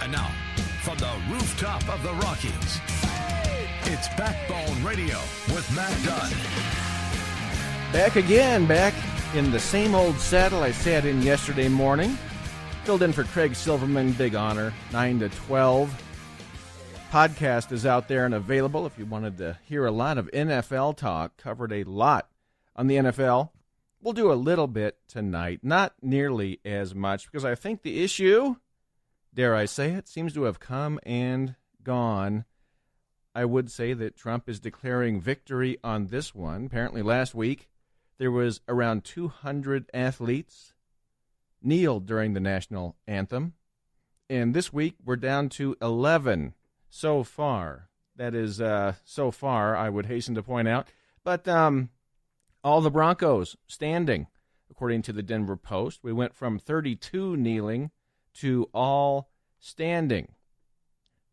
And now, from the rooftop of the Rockies, it's Backbone Radio with Matt Dunn. Back again, back in the same old saddle I sat in yesterday morning. Filled in for Craig Silverman, big honor, 9 to 12. Podcast is out there and available if you wanted to hear a lot of NFL talk. Covered a lot on the NFL. We'll do a little bit tonight, not nearly as much, because I think the issue, dare I say it, seems to have come and gone. I would say that Trump is declaring victory on this one. Apparently last week there was around 200 athletes kneeled during the national anthem. And this week we're down to 11 so far. That is so far, I would hasten to point out. But all the Broncos standing, according to the Denver Post. We went from 32 kneeling to all standing.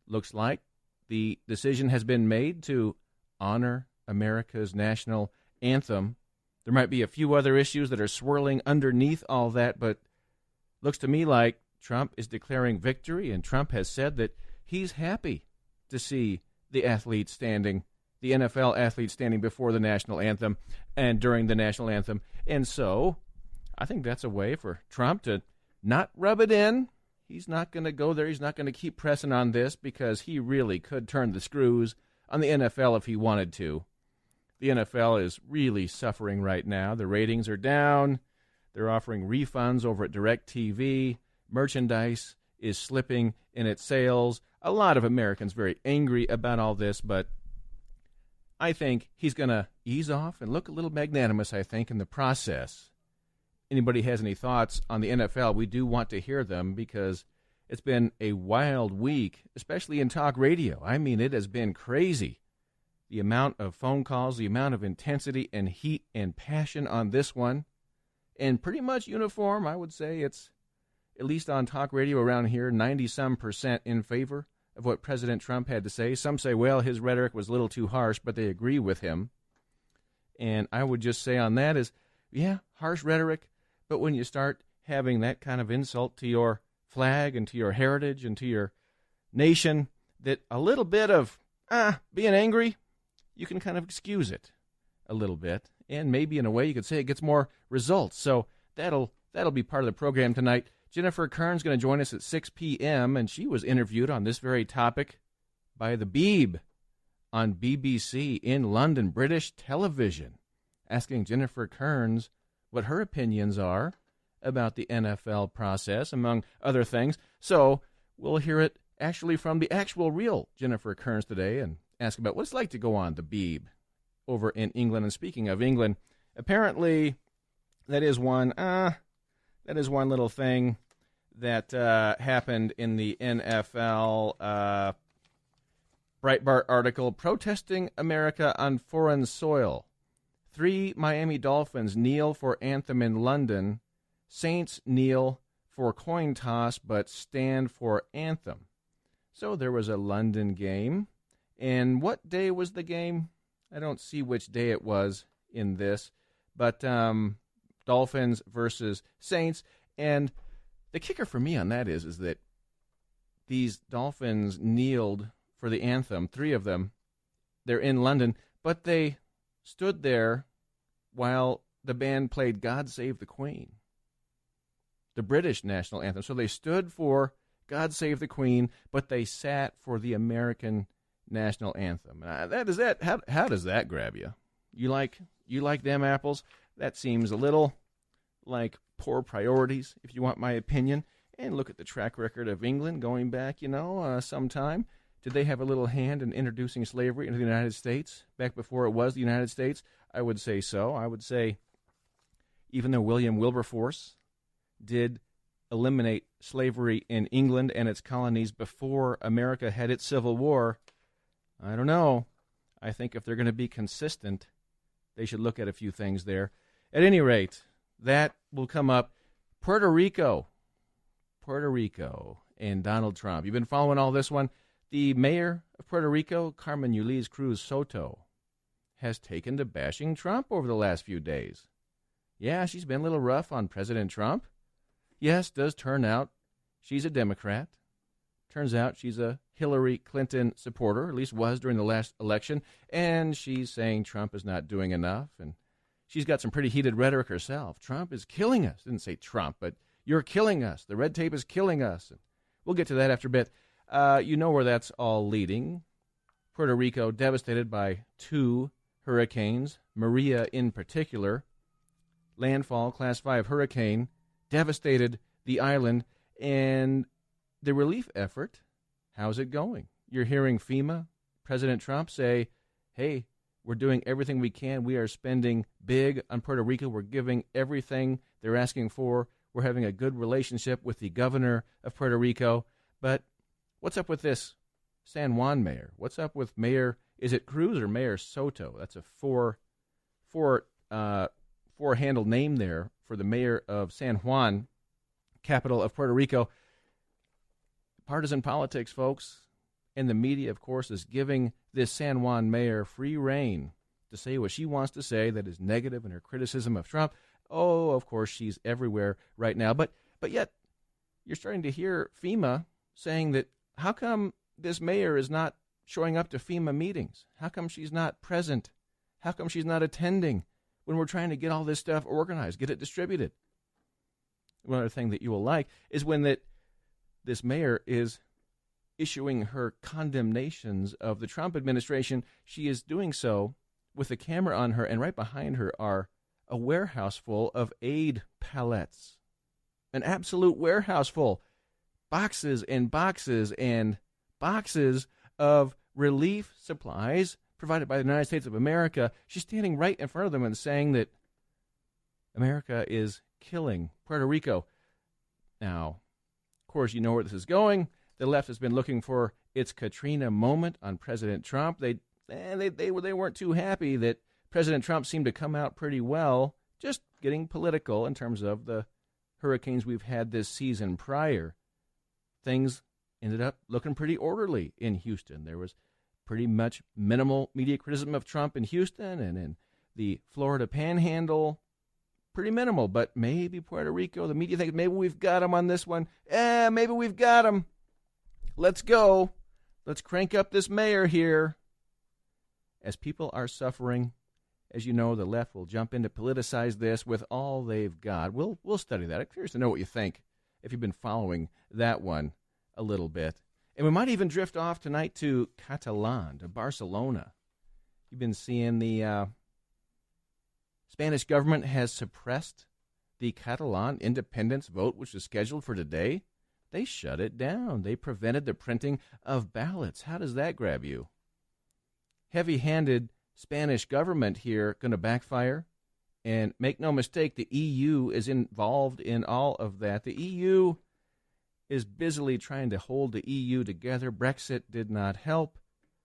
Looks like the decision has been made to honor America's national anthem. There might be a few other issues that are swirling underneath all that, but looks to me like Trump is declaring victory, and Trump has said that he's happy to see the athletes standing, the NFL athletes standing before the national anthem and during the national anthem. And so I think that's a way for Trump to not rub it in. He's not going to go there. He's not going to keep pressing on this because he really could turn the screws on the NFL if he wanted to. The NFL is really suffering right now. The ratings are down. They're offering refunds over at DirecTV. Merchandise is slipping in its sales. A lot of Americans very angry about all this, but I think he's going to ease off and look a little magnanimous, I think, in the process. Anybody has any thoughts on the NFL, we do want to hear them because it's been a wild week, especially in talk radio. I mean, it has been crazy. The amount of phone calls, the amount of intensity and heat and passion on this one, and pretty much uniform, I would say it's, at least on talk radio around here, 90-some% in favor of what President Trump had to say. Some say, well, his rhetoric was a little too harsh, but they agree with him. And I would just say on that is, yeah, harsh rhetoric, but when you start having that kind of insult to your flag and to your heritage and to your nation, that a little bit of being angry, you can kind of excuse it a little bit. And maybe in a way you could say it gets more results. So that'll be part of the program tonight. Jennifer Kern's going to join us at 6 p.m., and she was interviewed on this very topic by the Beeb on BBC in London, British television, asking Jennifer Kearns what her opinions are about the NFL process, among other things. So we'll hear it actually from the actual real Jennifer Kearns today and ask about what it's like to go on the Beeb over in England. And speaking of England, apparently that is one little thing that happened in the NFL Breitbart article, protesting America on foreign soil. 3 Miami Dolphins kneel for anthem in London. Saints kneel for coin toss but stand for anthem. So there was a London game. And what day was the game? I don't see which day it was in this. But Dolphins versus Saints. And the kicker for me on that is that these Dolphins kneeled for the anthem, 3 of them. They're in London, but they stood there while the band played God Save the Queen, the British national anthem. So they stood for God Save the Queen, but they sat for the American national anthem. How does that grab you? You like them apples? That seems a little like poor priorities, if you want my opinion. And look at the track record of England going back, some time. Did they have a little hand in introducing slavery into the United States back before it was the United States? I would say so. I would say even though William Wilberforce did eliminate slavery in England and its colonies before America had its Civil War, I don't know. I think if they're going to be consistent, they should look at a few things there. At any rate, that will come up. Puerto Rico and Donald Trump. You've been following all this one. The mayor of Puerto Rico, Carmen Yulín Cruz Soto, has taken to bashing Trump over the last few days. Yeah, she's been a little rough on President Trump. Yes, does turn out she's a Democrat. Turns out she's a Hillary Clinton supporter, or at least was during the last election, and she's saying Trump is not doing enough, and she's got some pretty heated rhetoric herself. Trump is killing us. Didn't say Trump, but you're killing us. The red tape is killing us. And we'll get to that after a bit. You know where that's all leading. Puerto Rico devastated by 2 hurricanes, Maria in particular. Landfall, Class 5 hurricane, devastated the island. And the relief effort, how's it going? You're hearing FEMA, President Trump say, hey, we're doing everything we can. We are spending big on Puerto Rico. We're giving everything they're asking for. We're having a good relationship with the governor of Puerto Rico. But what's up with this San Juan mayor? What's up with Mayor, is it Cruz or Mayor Soto? That's a four-handle name there for the mayor of San Juan, capital of Puerto Rico. Partisan politics, folks. And the media, of course, is giving this San Juan mayor free rein to say what she wants to say that is negative in her criticism of Trump. Oh, of course, she's everywhere right now. But yet, you're starting to hear FEMA saying that how come this mayor is not showing up to FEMA meetings? How come she's not present? How come she's not attending when we're trying to get all this stuff organized, get it distributed? One other thing that you will like is when this mayor is issuing her condemnations of the Trump administration. She is doing so with a camera on her, and right behind her are a warehouse full of aid pallets. An absolute warehouse full. Boxes and boxes and boxes of relief supplies provided by the United States of America. She's standing right in front of them and saying that America is killing Puerto Rico. Now, of course, you know where this is going. The left has been looking for its Katrina moment on President Trump. They weren't too happy that President Trump seemed to come out pretty well, just getting political in terms of the hurricanes we've had this season prior. Things ended up looking pretty orderly in Houston. There was pretty much minimal media criticism of Trump in Houston, and in the Florida Panhandle, pretty minimal. But maybe Puerto Rico, the media thinks maybe we've got him on this one. Maybe we've got him. Let's go. Let's crank up this mayor here. As people are suffering, as you know, the left will jump in to politicize this with all they've got. We'll study that. I'm curious to know what you think if you've been following that one a little bit. And we might even drift off tonight to Catalan, to Barcelona. You've been seeing the Spanish government has suppressed the Catalan independence vote, which was scheduled for today. They shut it down. They prevented the printing of ballots. How does that grab you? Heavy-handed Spanish government here going to backfire. And make no mistake, the EU is involved in all of that. The EU is busily trying to hold the EU together. Brexit did not help.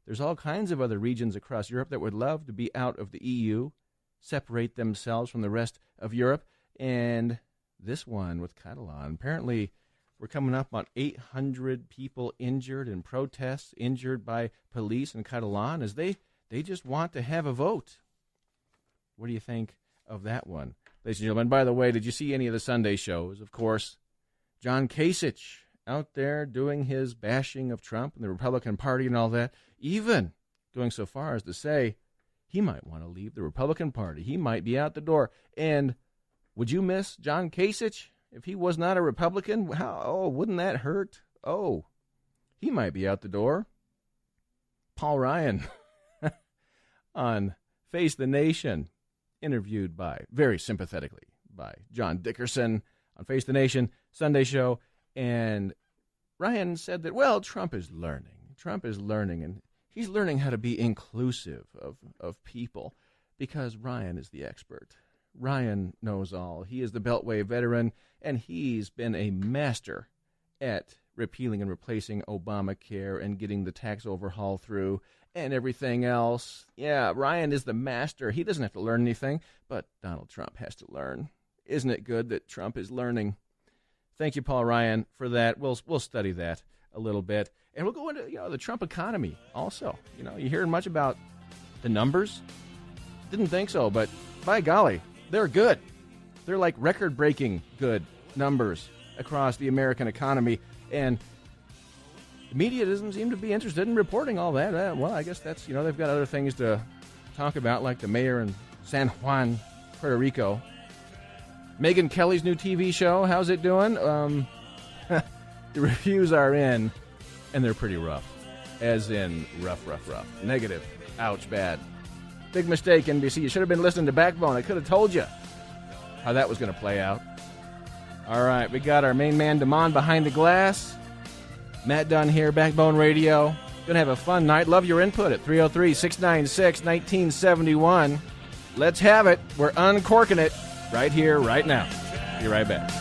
There's all kinds of other regions across Europe that would love to be out of the EU, separate themselves from the rest of Europe. And this one with Catalan, apparently we're coming up on 800 people injured in protests, injured by police in Catalan, as they just want to have a vote. What do you think of that one? Ladies and gentlemen, by the way, did you see any of the Sunday shows? Of course, John Kasich out there doing his bashing of Trump and the Republican Party and all that, even going so far as to say he might want to leave the Republican Party. He might be out the door. And would you miss John Kasich if he was not a Republican? Wouldn't that hurt? Oh, he might be out the door. Paul Ryan on Face the Nation, interviewed very sympathetically by John Dickerson on Face the Nation Sunday show. And Ryan said that, well, Trump is learning. And he's learning how to be inclusive of people because Ryan is the expert. Ryan knows all. He is the Beltway veteran, and he's been a master at repealing and replacing Obamacare and getting the tax overhaul through and everything else. Yeah, Ryan is the master. He doesn't have to learn anything, but Donald Trump has to learn. Isn't it good that Trump is learning? Thank you, Paul Ryan, for that. We'll study that a little bit. And we'll go into the Trump economy also. You hearing much about the numbers? Didn't think so, but by golly, they're good. They're like record-breaking good numbers across the American economy. And the media doesn't seem to be interested in reporting all that. Well, I guess that's, they've got other things to talk about, like the mayor in San Juan, Puerto Rico. Megyn Kelly's new TV show, how's it doing? The reviews are in, and they're pretty rough. As in rough. Negative. Ouch, bad. Big mistake, NBC. You should have been listening to Backbone. I could have told you how that was going to play out. All right, we got our main man, Damon, behind the glass. Matt Dunn here, Backbone Radio. Going to have a fun night. Love your input at 303-696-1971. Let's have it. We're uncorking it right here, right now. Be right back.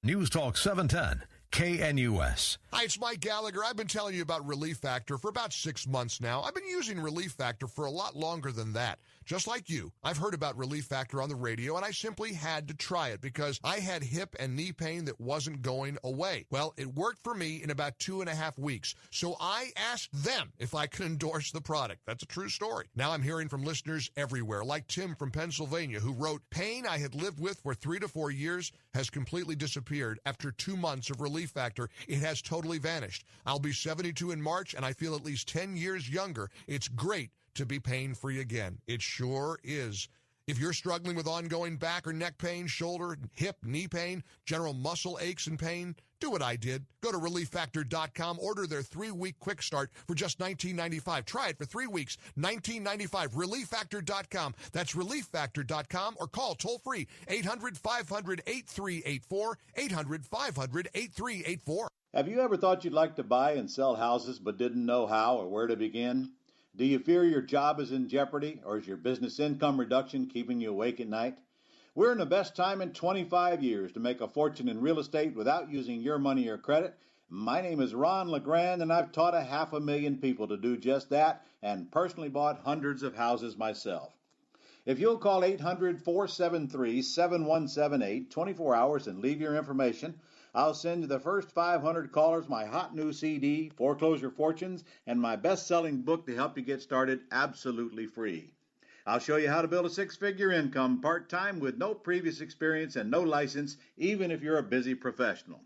News Talk 710, KNUS. Hi, it's Mike Gallagher. I've been telling you about Relief Factor for about 6 months now. I've been using Relief Factor for a lot longer than that. Just like you, I've heard about Relief Factor on the radio, and I simply had to try it because I had hip and knee pain that wasn't going away. Well, it worked for me in about 2.5 weeks, so I asked them if I could endorse the product. That's a true story. Now I'm hearing from listeners everywhere, like Tim from Pennsylvania, who wrote, pain I had lived with for 3 to 4 years has completely disappeared. After 2 months of Relief Factor, it has totally vanished. I'll be 72 in March, and I feel at least 10 years younger. It's great to be pain-free again. It sure is. If you're struggling with ongoing back or neck pain, shoulder, hip, knee pain, general muscle aches and pain, do what I did. Go to ReliefFactor.com, order their 3-week quick start for just $19.95. Try it for 3 weeks, $19.95. ReliefFactor.com. That's ReliefFactor.com, or call toll-free 800-500-8384, 800-500-8384. Have you ever thought you'd like to buy and sell houses but didn't know how or where to begin? Do you fear your job is in jeopardy, or is your business income reduction keeping you awake at night? We're in the best time in 25 years to make a fortune in real estate without using your money or credit. My name is Ron LeGrand, and I've taught 500,000 people to do just that and personally bought hundreds of houses myself. If you'll call 800-473-7178, 24 hours, and leave your information, I'll send you the first 500 callers my hot new CD, Foreclosure Fortunes, and my best-selling book to help you get started absolutely free. I'll show you how to build a 6-figure income part-time with no previous experience and no license, even if you're a busy professional.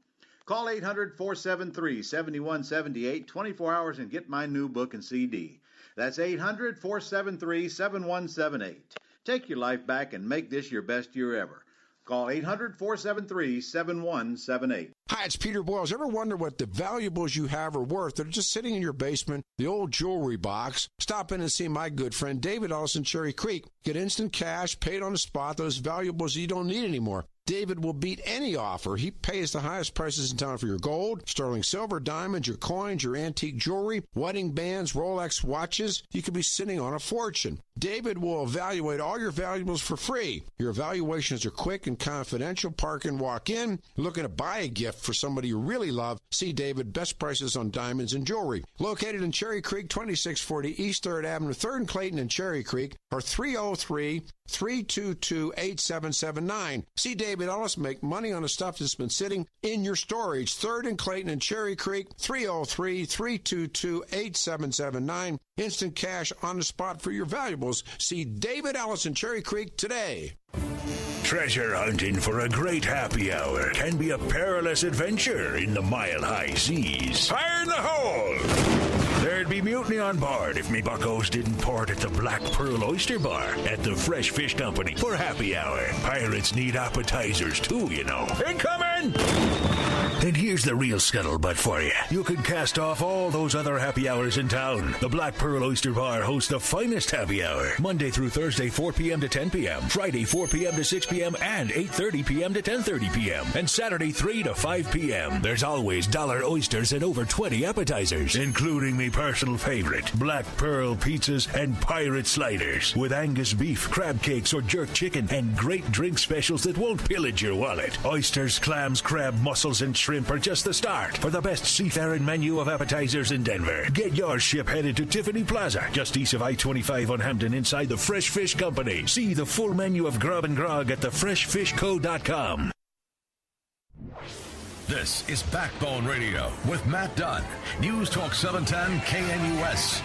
Call 800-473-7178, 24 hours, and get my new book and CD. That's 800-473-7178. Take your life back and make this your best year ever. Call 800-473-7178. Hi, it's Peter Boyles. Ever wonder what the valuables you have are worth that are just sitting in your basement, the old jewelry box? Stop in and see my good friend David Ellis in Cherry Creek. Get instant cash, paid on the spot, those valuables you don't need anymore. David will beat any offer. He pays the highest prices in town for your gold, sterling silver, diamonds, your coins, your antique jewelry, wedding bands, Rolex watches. You could be sitting on a fortune. David will evaluate all your valuables for free. Your evaluations are quick and confidential. Park and walk in. Looking to buy a gift for somebody you really love? See David. Best prices on diamonds and jewelry. Located in Cherry Creek, 2640 East 3rd Avenue, 3rd and Clayton in Cherry Creek, or 303-322-8779. See David Ellis make money on the stuff that's been sitting in your storage. 3rd and Clayton in Cherry Creek, 303-322-8779. Instant cash on the spot for your valuables. See David Ellis in Cherry Creek today. Treasure hunting for a great happy hour can be a perilous adventure in the mile-high seas. Fire in the hole! There'd be mutiny on board if me buckos didn't port at the Black Pearl Oyster Bar at the Fresh Fish Company for happy hour. Pirates need appetizers too, you know. Incoming! And here's the real scuttlebutt for you. You can cast off all those other happy hours in town. The Black Pearl Oyster Bar hosts the finest happy hour. Monday through Thursday, 4 p.m. to 10 p.m. Friday, 4 p.m. to 6 p.m. and 8:30 p.m. to 10:30 p.m. And Saturday, 3 to 5 p.m. There's always dollar oysters and over 20 appetizers, including me personal favorite, Black Pearl pizzas and pirate sliders with Angus beef, crab cakes, or jerk chicken, and great drink specials that won't pillage your wallet. Oysters, clams, crab, mussels, and shrimp are just the start for the best seafaring menu of appetizers in Denver. Get your ship headed to Tiffany Plaza, just east of I-25 on Hampton, inside the Fresh Fish Company. See the full menu of grub and grog at thefreshfishco.com. This is Backbone Radio with Matt Dunn. News Talk 710 KNUS.